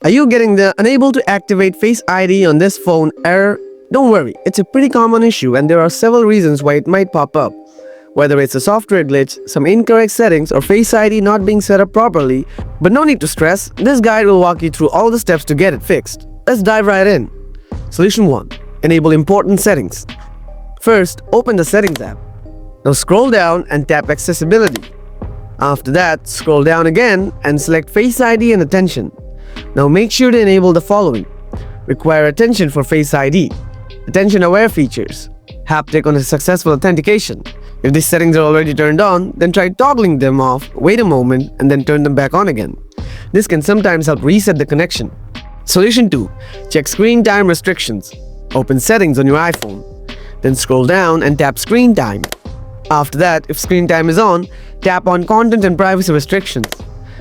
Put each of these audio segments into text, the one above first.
Are you getting the unable to activate Face ID on this phone error? Don't worry, it's a pretty common issue and there are several reasons why it might pop up. Whether it's a software glitch, some incorrect settings, or Face ID not being set up properly, but no need to stress, this guide will walk you through all the steps to get it fixed. Let's dive right in. Solution 1. Enable important settings. First, open the Settings app. Now scroll down and tap Accessibility. After that, scroll down again and select Face ID and Attention. Now make sure to enable the following. Require attention for Face ID. Attention aware features. Haptic on a successful authentication. If these settings are already turned on, then try toggling them off, wait a moment, and then turn them back on again. This can sometimes help reset the connection. Solution 2. Check screen time restrictions. Open Settings on your iPhone. Then scroll down and tap Screen Time. After that, if screen time is on, tap on Content and Privacy Restrictions.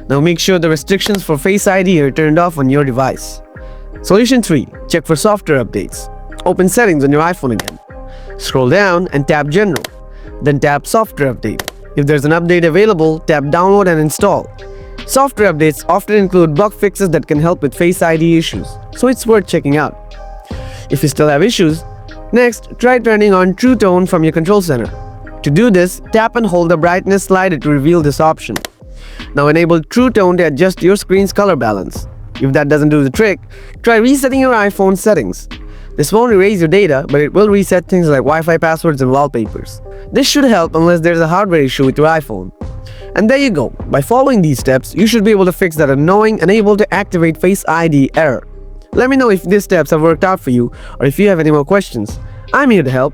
Now make sure the restrictions for Face ID are turned off on your device. Solution 3. Check for software updates. Open Settings on your iPhone again. Scroll down and tap General. Then tap Software Update. If there's an update available, tap Download and Install. Software updates often include bug fixes that can help with Face ID issues, so it's worth checking out. If you still have issues, next try turning on True Tone from your control center. To do this, tap and hold the brightness slider to reveal this option. Now enable True Tone to adjust your screen's color balance. If that doesn't do the trick, try resetting your iPhone settings. This won't erase your data, but it will reset things like Wi-Fi passwords and wallpapers. This should help unless there's a hardware issue with your iPhone. And there you go. By following these steps, you should be able to fix that annoying unable to activate Face ID error. Let me know if these steps have worked out for you or if you have any more questions. I'm here to help.